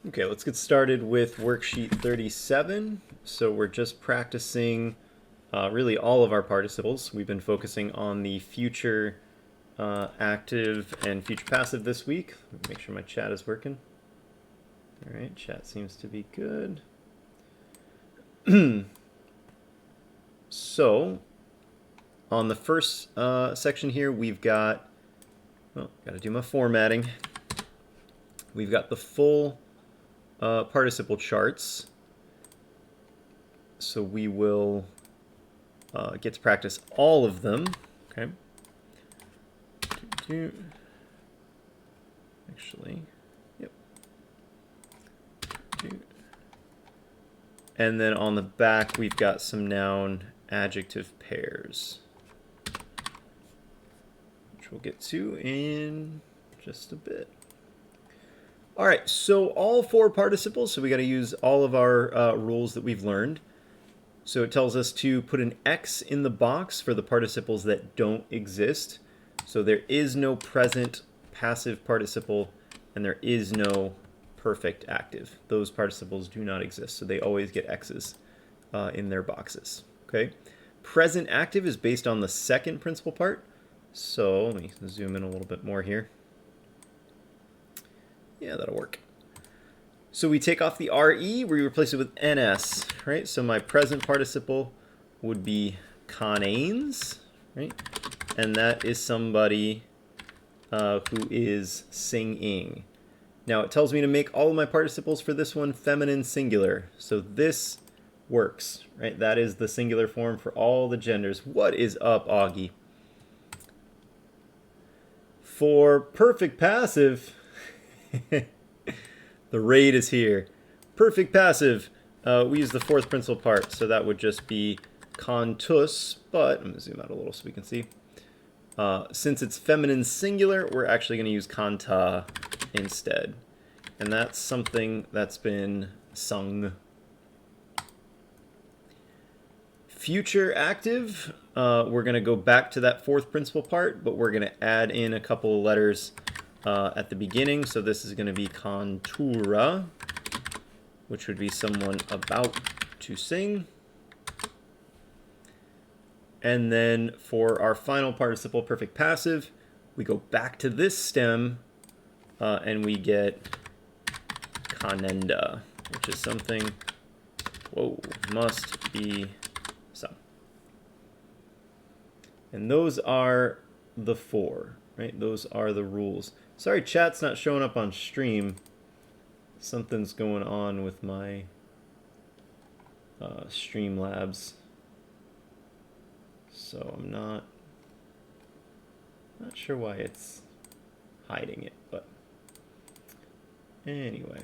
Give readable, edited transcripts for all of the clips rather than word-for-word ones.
Okay, let's get started with worksheet 37. So we're just practicing really all of our participles. We've been focusing on the future active and future passive this week. Make sure my chat is working. All right, chat seems to be good. So on the first section here, we've got, got to do my formatting. We've got the full participle charts. So we will get to practice all of them. Okay. Actually, yep. And then on the back, we've got some noun adjective pairs, which we'll get to in just a bit. All right, so all four participles, so we got to use all of our rules that we've learned. So it tells us to put an X in the box for the participles that don't exist. So there is no present passive participle, and there is no perfect active. Those participles do not exist, so they always get X's in their boxes. Okay. Present active is based on the second principal part. So let me zoom in a little bit more here. Yeah, that'll work. So we take off the RE, we replace it with NS, right? So my present participle would be conains, right? And that is somebody who is singing. Now it tells me to make all of my participles for this one feminine singular. So this works, right? That is the singular form for all the genders. What is up, Augie? For perfect passive, the raid is here. Perfect passive, we use the fourth principal part, so that would just be contus, but I'm going to zoom out a little so we can see. Since it's feminine singular, we're actually going to use kanta instead. And that's something that's been sung. Future active, we're going to go back to that fourth principal part, but we're going to add in a couple of letters at the beginning. So this is going to be contura, which would be someone about to sing. And then for our final participle, perfect passive, we go back to this stem and we get conenda, which is something, must be some. And those are the four, right? Those are the rules. Sorry, chat's not showing up on stream. Something's going on with my Streamlabs. So I'm not sure why it's hiding it, but anyway.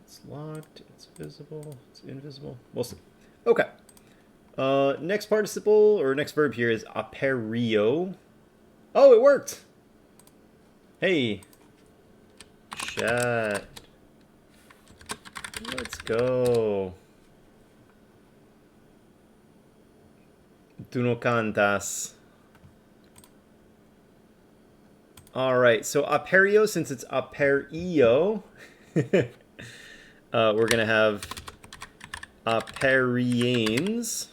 It's locked, it's visible, it's invisible. We'll see. Okay. Next participle, or next verb here is aperio. Oh, it worked! Hey. Chat. Let's go. Tu no cantas. Alright, so aperio, since it's aperio, we're going to have aperiens,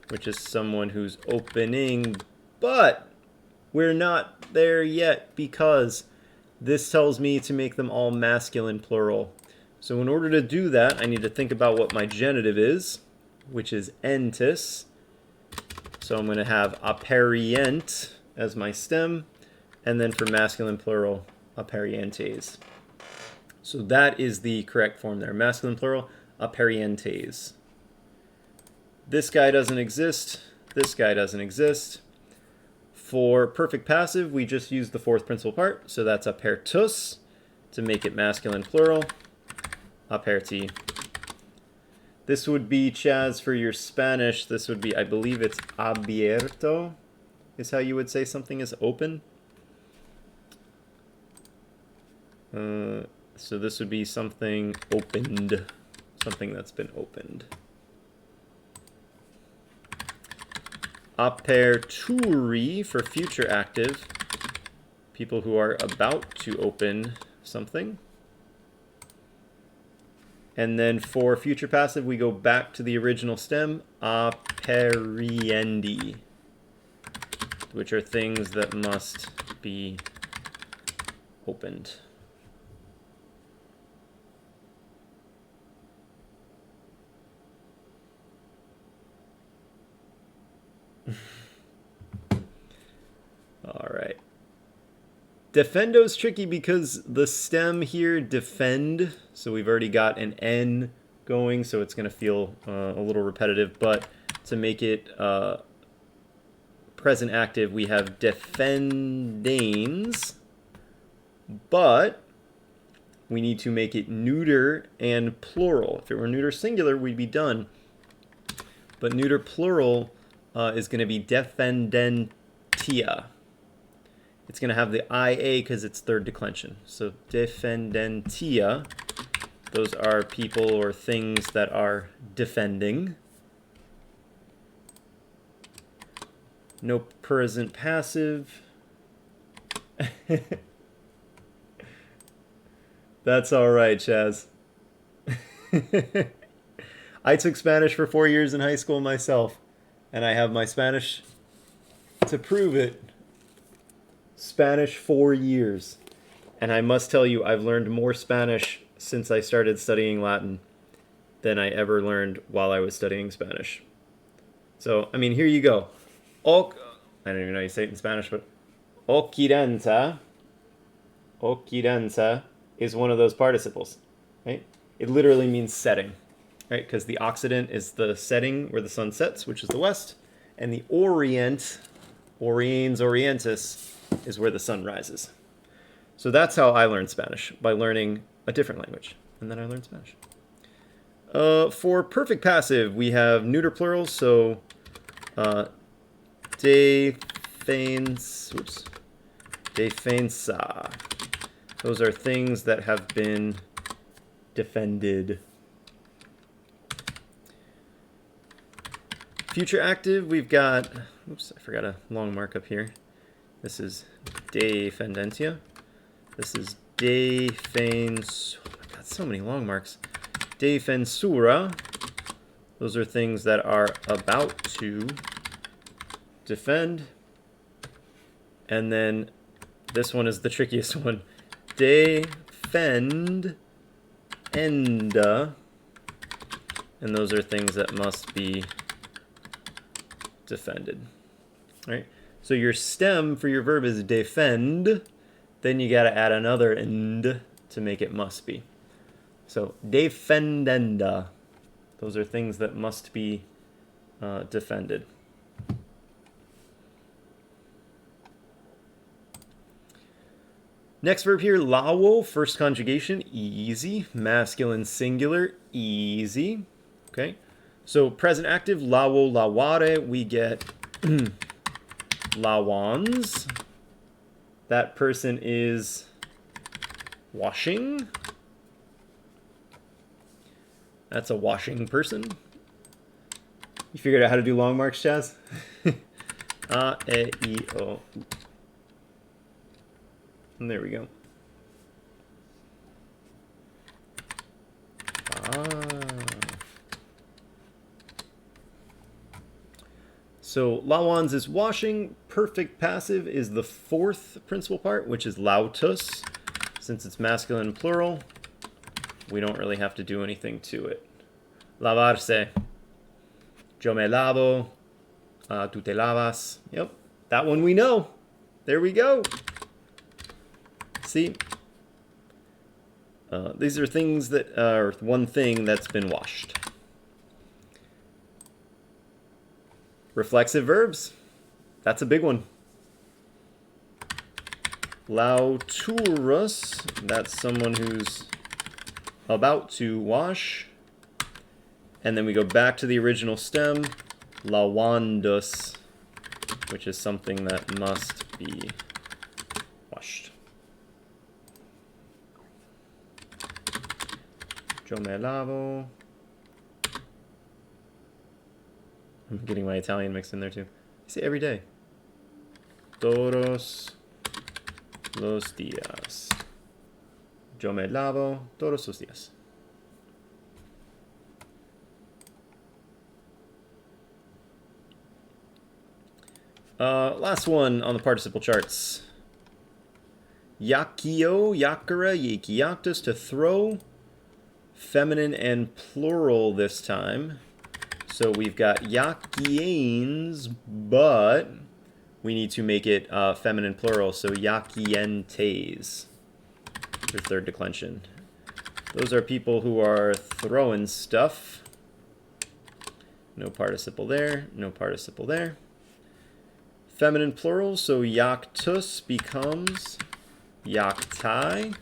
which is someone who's opening, but we're not there yet because this tells me to make them all masculine plural. So in order to do that, I need to think about what my genitive is, which is entis. So I'm going to have aperient as my stem, and then for masculine plural, aperientes. So that is the correct form there. Masculine plural, aperientes. This guy doesn't exist. This guy doesn't exist. For perfect passive, we just use the fourth principal part. So that's apertus to make it masculine plural. Aperti. This would be, Chaz, for your Spanish, this would be, I believe it's abierto, is how you would say something is open. So this would be something opened, something that's been opened. aperturi for future active, people who are about to open something. And then for future passive, we go back to the original stem, aperiendi, which are things that must be opened. All right. Defendo's tricky because the stem here, defend, so we've already got an N going, so it's going to feel a little repetitive, but to make it present active, we have defendanes, but we need to make it neuter and plural. If it were neuter singular, we'd be done. But neuter plural is going to be defendentia. It's going to have the IA because it's third declension. So defendentia, those are people or things that are defending. No present passive. That's all right, Chaz. I took Spanish for 4 years in high school myself, and I have my Spanish to prove it. Spanish 4 years. And I must tell you, I've learned more Spanish since I started studying Latin than I ever learned while I was studying Spanish. So, I mean, here you go. I don't even know how you say it in Spanish, but occidenza is one of those participles, right? It literally means setting, right? Because the Occident is the setting where the sun sets, which is the west, and the Orient, Oriens Orientis, is where the sun rises. So that's how I learned Spanish, by learning a different language. And then I learned Spanish. For perfect passive, we have neuter plurals, so defensa. Those are things that have been defended. Future active, we've got, oops, I forgot a long markup here. This is defendentia. This is defens. Oh my God, so many long marks. Defensura. Those are things that are about to defend. And then this one is the trickiest one. Defend enda. And those are things that must be defended. Right? So your stem for your verb is defend. Then you got to add another end to make it must be. So defendenda. Those are things that must be defended. Next verb here, lawo, first conjugation, easy. Masculine singular, easy. Okay. So present active, lawo, laware, we get lawans. That person is washing. That's a washing person. You figured out how to do long marks, Chaz? A, E, O. And there we go. So lawans is washing. Perfect passive is the fourth principal part, which is lautus. Since it's masculine and plural, we don't really have to do anything to it. Lavarse. Yo me lavo. Tú te lavas. Yep, that one we know. There we go. See? These are things that are one thing that's been washed. Reflexive verbs. That's a big one. Lauturus. That's someone who's about to wash. And then we go back to the original stem. Lawandus, which is something that must be washed. Yo me lavo. I'm getting my Italian mixed in there too. I say every day. Todos los días. Yo me lavo todos los días. Last one on the participle charts. Yakio, yakara, yakiactus, to throw. Feminine and plural this time. So we've got yakianes, but we need to make it feminine plural. So yakientes for third declension. Those are people who are throwing stuff. No participle there, no participle there. Feminine plural, so yaktus becomes yaktai.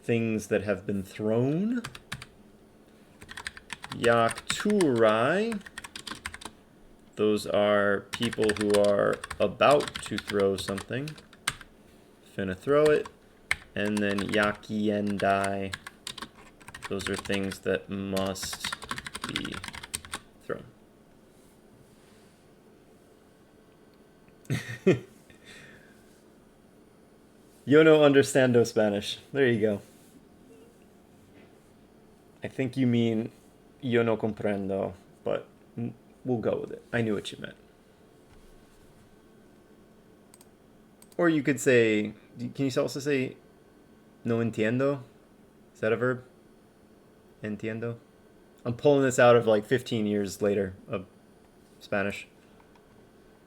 Things that have been thrown. Yakturai. Those are people who are about to throw something. Finna throw it. And then yakiendai. Those are things that must be thrown. Yo no understando Spanish. There you go. I think you mean yo no comprendo, but we'll go with it. I knew what you meant. Or you could say, can you also say no entiendo? Is that a verb? Entiendo? I'm pulling this out of like 15 years later of Spanish.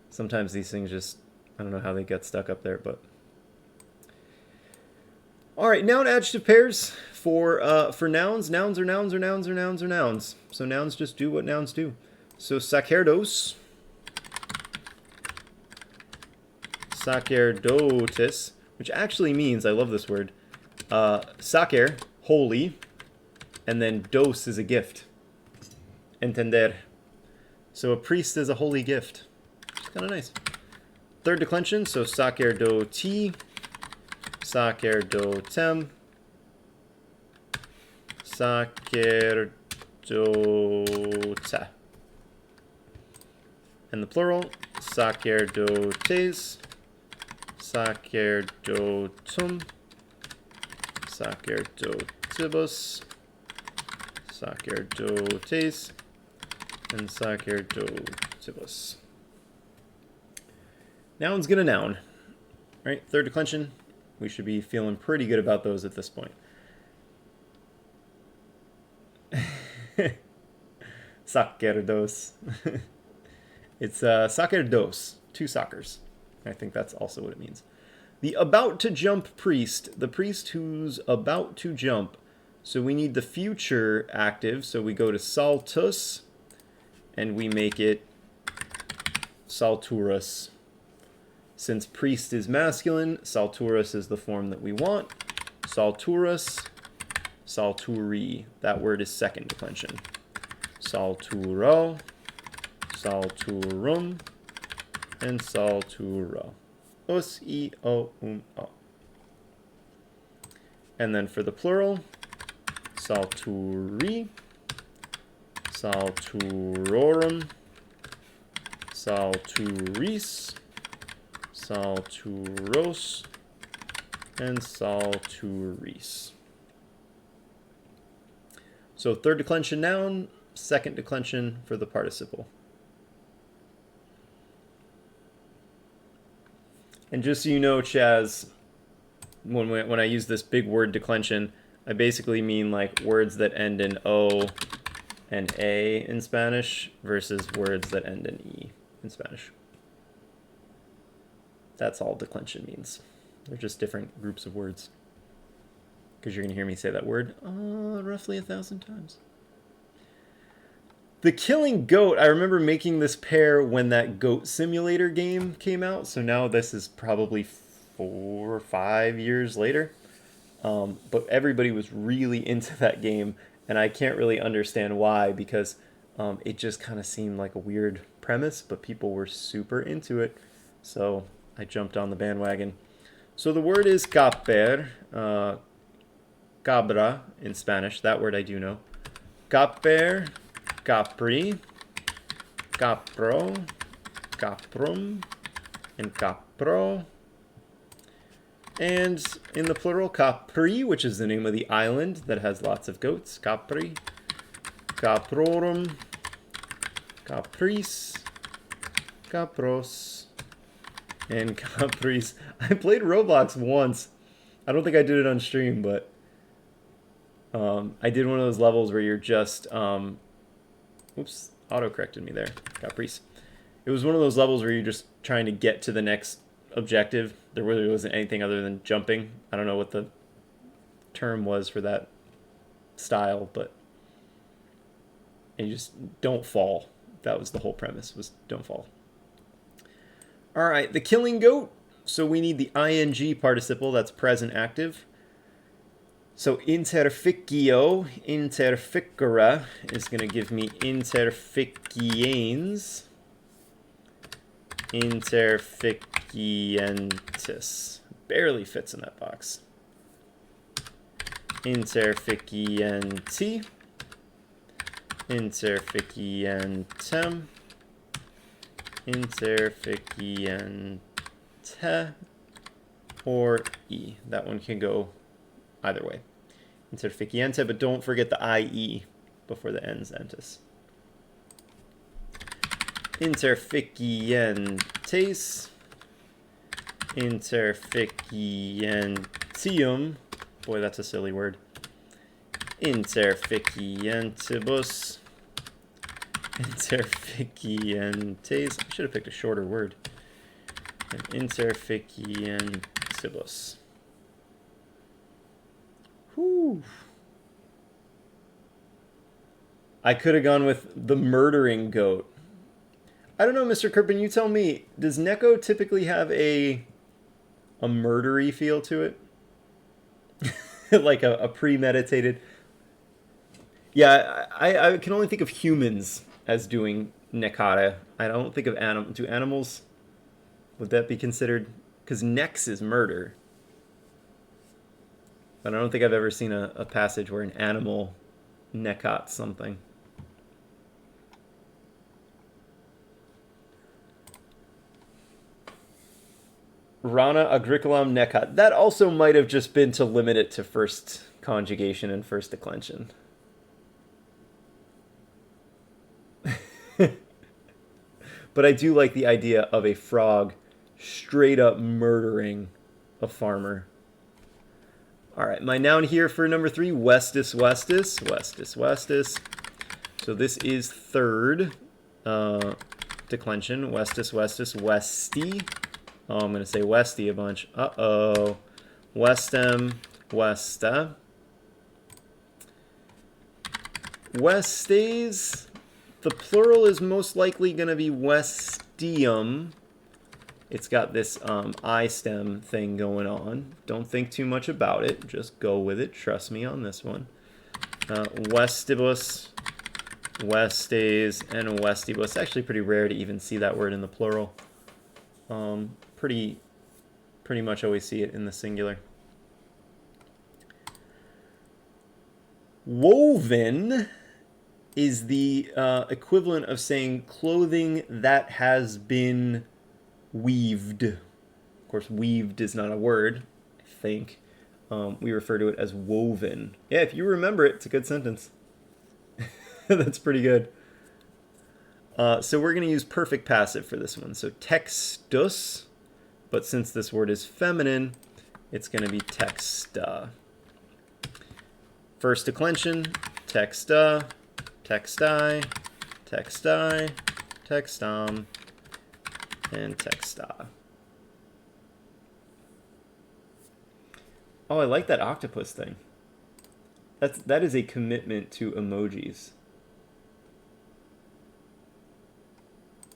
Sometimes these things just, I don't know how they get stuck up there, but. All right, noun adjective pairs for nouns. Nouns are nouns or nouns or nouns or nouns. So nouns just do what nouns do. So sacerdos, sacerdotes, which actually means, I love this word, sacer, holy, and then dos is a gift. Entender. So a priest is a holy gift. It's kind of nice. Third declension, so sacerdoti, sacerdotem, sacerdota. And the plural, sacerdotes, sacerdotum, sacerdotibus, sacerdotes, and sacerdotibus. Noun's gonna noun. Right, third declension. We should be feeling pretty good about those at this point. Sacerdos. It's sacerdos, two soccers. I think that's also what it means. The about to jump priest, the priest who's about to jump. So we need the future active, so we go to saltus, and we make it salturus. Since priest is masculine, salturus is the form that we want. Salturus, salturi. That word is second declension. Salturo, salturum, and salturo. Us, I, o, o. And then for the plural, salturi, salturorum, salturis, salturos, and salturis. So third declension noun, second declension for the participle. And just so you know, Chaz, when I use this big word declension, I basically mean like words that end in O and A in Spanish versus words that end in E in Spanish. That's all declension means. They're just different groups of words. Because you're going to hear me say that word roughly 1,000 times. The killing goat, I remember making this pair when that Goat Simulator game came out. So now this is probably 4 or 5 years later. But everybody was really into that game. And I can't really understand why, because it just kind of seemed like a weird premise. But people were super into it. So I jumped on the bandwagon. So the word is caper, cabra in Spanish. That word I do know. Caper, capri, capro, caprum, and capro. And in the plural, Capri, which is the name of the island that has lots of goats. Capri, Caprorum, Caprice, Capros, and Caprice. I played Roblox once. I don't think I did it on stream, but I did one of those levels where you're just... oops, auto-corrected me there. Caprice. It was one of those levels where you're just trying to get to the next objective. There really wasn't anything other than jumping. I don't know what the term was for that style, but and you just don't fall. That was the whole premise, was don't fall. All right, the killing goat. So we need the ing participle, that's present active. So interficio, interficere is going to give me interficiens. Interficientis. Barely fits in that box. Interficienti. Interficientem. Interficiente. Or E. That one can go either way. Interficiente, but don't forget the IE before the ens entis. Interficientes, interficientium, boy, that's a silly word. Interficientibus, interficientes, I should have picked a shorter word. And interficientibus. Whew. I could have gone with the murdering goat. I don't know, Mr. Kirpin, you tell me, does Neko typically have a murdery feel to it? Like a premeditated... Yeah, I can only think of humans as doing Nekata. I don't think of animals. Do animals, would that be considered? Because Nex is murder. But I don't think I've ever seen a passage where an animal Nekat something. Rana agriculum necat. That also might have just been to limit it to first conjugation and first declension. But I do like the idea of a frog straight up murdering a farmer. All right, my noun here for number 3, Westus, Westus, Westus, Westus. So this is third declension. Westus, Westus, Westy. Oh, I'm going to say Westy a bunch. Uh-oh. Westem, Westa. Westes. The plural is most likely going to be Westium. It's got this I stem thing going on. Don't think too much about it. Just go with it. Trust me on this one. Westibus, Westes, and Westibus. Actually pretty rare to even see that word in the plural. Pretty much always see it in the singular. Woven is the equivalent of saying clothing that has been weaved. Of course, weaved is not a word, I think. We refer to it as woven. Yeah, if you remember it, it's a good sentence. That's pretty good. So we're going to use perfect passive for this one. So textus, but since this word is feminine, it's going to be texta. First declension, texta, texti, texti, textam, and texta. Oh, I like that octopus thing. That is a commitment to emojis.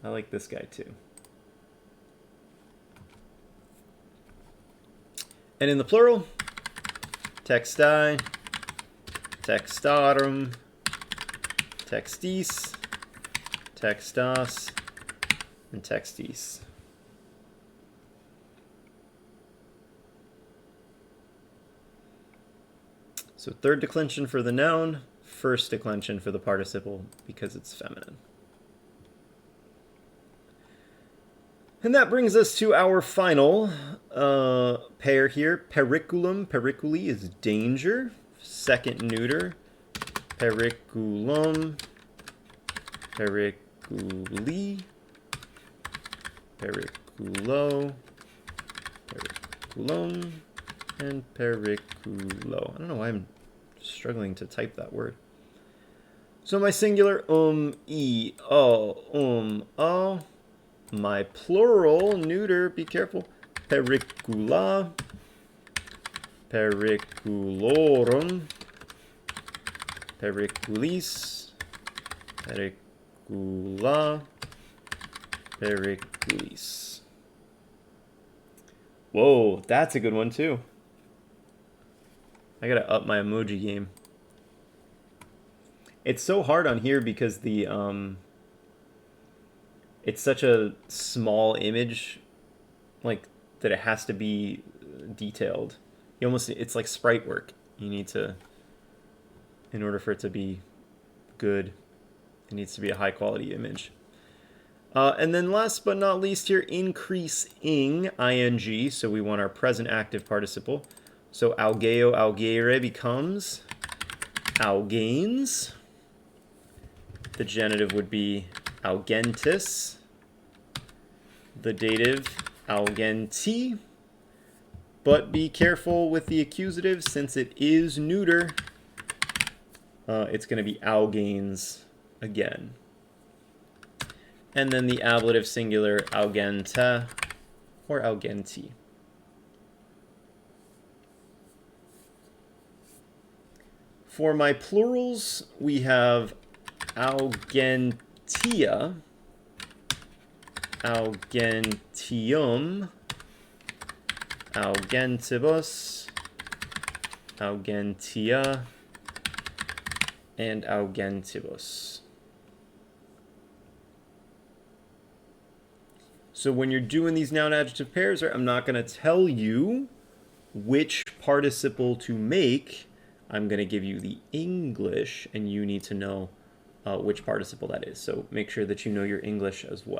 I like this guy too. And in the plural, texti, textarum, textis, textas, and textis. So third declension for the noun, first declension for the participle because it's feminine. And that brings us to our final pair here. Periculum. Periculi is danger. Second neuter. Periculum. Periculi. Periculo. Periculum. And periculo. I don't know why I'm struggling to type that word. So my singular, e, o, o. My plural, neuter, be careful. Pericula. Periculorum. Periculis. Pericula. Periculis. Whoa, that's a good one too. I gotta up my emoji game. It's so hard on here because the it's such a small image, like that it has to be detailed. It's like sprite work. You need to, in order for it to be good, it needs to be a high quality image. And then last but not least here, increasing ing. So we want our present active participle. So augeo, augere becomes augains. The genitive would be augentis. The dative, augenti. But be careful with the accusative, since it is neuter. It's going to be augains again. And then the ablative singular, augenta or augenti. For my plurals, we have augentia, augentium, augentibus, augentia, and augentibus. So when you're doing these noun-adjective pairs, I'm not going to tell you which participle to make. I'm going to give you the English, and you need to know which participle that is. So make sure that you know your English as well.